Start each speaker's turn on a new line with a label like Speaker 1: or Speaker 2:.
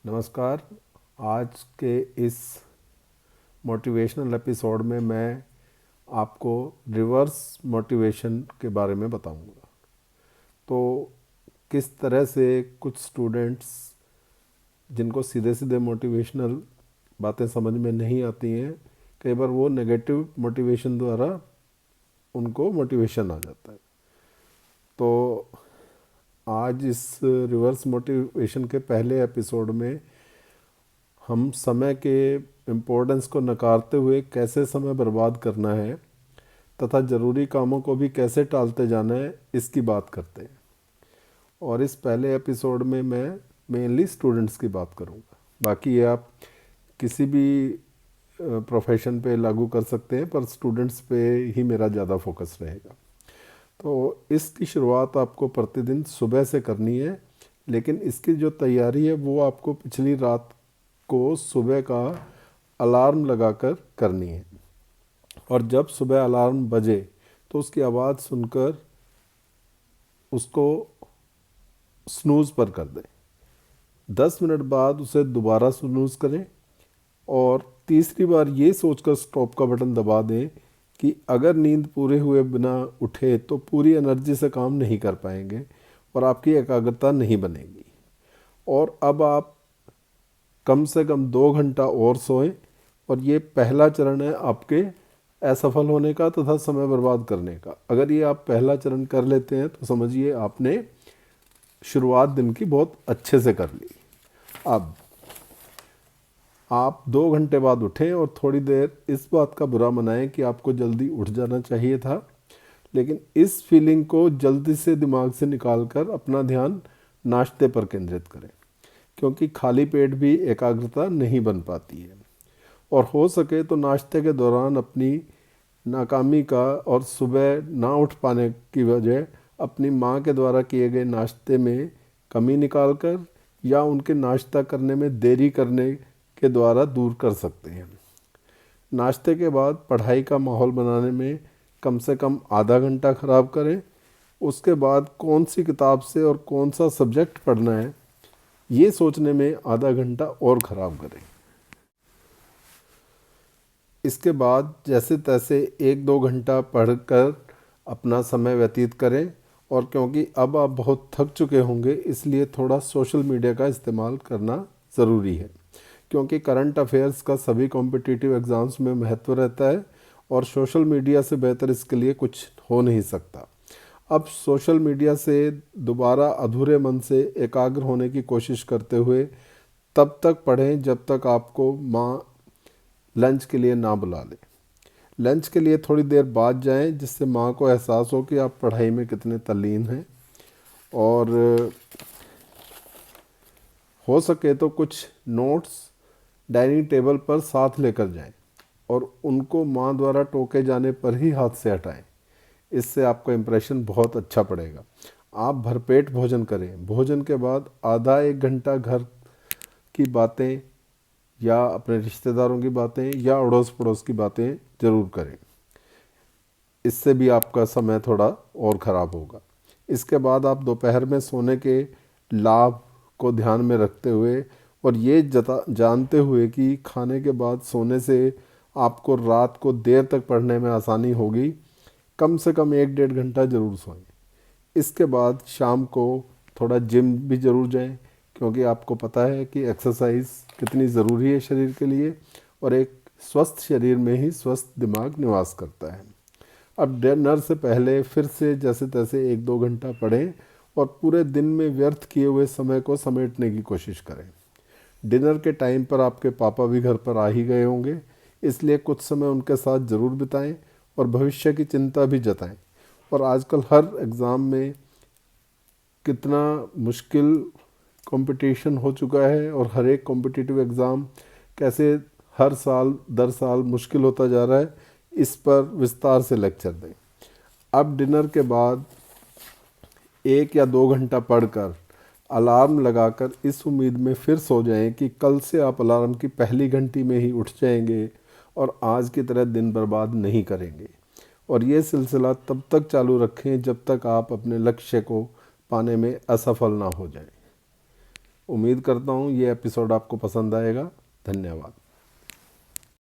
Speaker 1: नमस्कार। आज के इस मोटिवेशनल एपिसोड में मैं आपको रिवर्स मोटिवेशन के बारे में बताऊंगा। तो किस तरह से कुछ स्टूडेंट्स जिनको सीधे सीधे मोटिवेशनल बातें समझ में नहीं आती हैं, कई बार वो नेगेटिव मोटिवेशन द्वारा उनको मोटिवेशन आ जाता है। तो आज इस रिवर्स मोटिवेशन के पहले एपिसोड में हम समय के इम्पोर्टेंस को नकारते हुए कैसे समय बर्बाद करना है तथा ज़रूरी कामों को भी कैसे टालते जाना है, इसकी बात करते हैं। और इस पहले एपिसोड में मैं मेनली स्टूडेंट्स की बात करूंगा। बाकी ये आप किसी भी प्रोफेशन पे लागू कर सकते हैं, पर स्टूडेंट्स पे ही मेरा ज़्यादा फोकस रहेगा। तो इसकी शुरुआत आपको प्रतिदिन सुबह से करनी है, लेकिन इसकी जो तैयारी है वो आपको पिछली रात को सुबह का अलार्म लगाकर करनी है। और जब सुबह अलार्म बजे तो उसकी आवाज़ सुनकर उसको स्नूज़ पर कर दें। 10 मिनट बाद उसे दोबारा स्नूज़ करें और तीसरी बार ये सोचकर स्टॉप का बटन दबा दें कि अगर नींद पूरे हुए बिना उठे तो पूरी एनर्जी से काम नहीं कर पाएंगे और आपकी एकाग्रता नहीं बनेगी। और अब आप कम से कम 2 घंटा और सोएं। और ये पहला चरण है आपके असफल होने का तथा समय बर्बाद करने का। अगर ये आप पहला चरण कर लेते हैं तो समझिए आपने शुरुआत दिन की बहुत अच्छे से कर ली। अब आप 2 घंटे बाद उठें और थोड़ी देर इस बात का बुरा मनाएं कि आपको जल्दी उठ जाना चाहिए था, लेकिन इस फीलिंग को जल्दी से दिमाग से निकाल कर अपना ध्यान नाश्ते पर केंद्रित करें, क्योंकि खाली पेट भी एकाग्रता नहीं बन पाती है। और हो सके तो नाश्ते के दौरान अपनी नाकामी का और सुबह ना उठ पाने की वजह अपनी माँ के द्वारा किए गए नाश्ते में कमी निकालकर या उनके नाश्ता करने में देरी करने के द्वारा दूर कर सकते हैं। नाश्ते के बाद पढ़ाई का माहौल बनाने में कम से कम आधा घंटा खराब करें। उसके बाद कौन सी किताब से और कौन सा सब्जेक्ट पढ़ना है, ये सोचने में आधा घंटा और ख़राब करें। इसके बाद जैसे तैसे 1-2 घंटा पढ़कर अपना समय व्यतीत करें। और क्योंकि अब आप बहुत थक चुके होंगे, इसलिए थोड़ा सोशल मीडिया का इस्तेमाल करना ज़रूरी है, क्योंकि करंट अफेयर्स का सभी कॉम्पिटिटिव एग्ज़ाम्स में महत्व रहता है और सोशल मीडिया से बेहतर इसके लिए कुछ हो नहीं सकता। अब सोशल मीडिया से दोबारा अधूरे मन से एकाग्र होने की कोशिश करते हुए तब तक पढ़ें जब तक आपको माँ लंच के लिए ना बुला ले। लंच के लिए थोड़ी देर बाद जाएं, जिससे माँ को एहसास हो कि आप पढ़ाई में कितने तल्लीन हैं। और हो सके तो कुछ नोट्स डाइनिंग टेबल पर साथ लेकर जाएं और उनको माँ द्वारा टोके जाने पर ही हाथ से हटाएं। इससे आपका इम्प्रेशन बहुत अच्छा पड़ेगा। आप भरपेट भोजन करें। भोजन के बाद आधा 1 घंटा घर की बातें या अपने रिश्तेदारों की बातें या अड़ोस पड़ोस की बातें ज़रूर करें। इससे भी आपका समय थोड़ा और ख़राब होगा। इसके बाद आप दोपहर में सोने के लाभ को ध्यान में रखते हुए और ये जानते हुए कि खाने के बाद सोने से आपको रात को देर तक पढ़ने में आसानी होगी, कम से कम 1-1.5 घंटा ज़रूर सोएं। इसके बाद शाम को थोड़ा जिम भी ज़रूर जाएं, क्योंकि आपको पता है कि एक्सरसाइज कितनी ज़रूरी है शरीर के लिए और एक स्वस्थ शरीर में ही स्वस्थ दिमाग निवास करता है। अब डिनर से पहले फिर से जैसे तैसे 1-2 घंटा पढ़ें और पूरे दिन में व्यर्थ किए हुए समय को समेटने की कोशिश करें। डिनर के टाइम पर आपके पापा भी घर पर आ ही गए होंगे, इसलिए कुछ समय उनके साथ ज़रूर बिताएं और भविष्य की चिंता भी जताएं। और आजकल हर एग्ज़ाम में कितना मुश्किल कंपटीशन हो चुका है और हर एक कॉम्पिटिटिव एग्ज़ाम कैसे हर साल दर साल मुश्किल होता जा रहा है, इस पर विस्तार से लेक्चर दें। अब डिनर के बाद 1 या 2 घंटा पढ़कर अलार्म लगाकर इस उम्मीद में फिर सो जाएं कि कल से आप अलार्म की पहली घंटी में ही उठ जाएंगे और आज की तरह दिन बर्बाद नहीं करेंगे। और ये सिलसिला तब तक चालू रखें जब तक आप अपने लक्ष्य को पाने में असफल ना हो जाएं। उम्मीद करता हूँ ये एपिसोड आपको पसंद आएगा। धन्यवाद।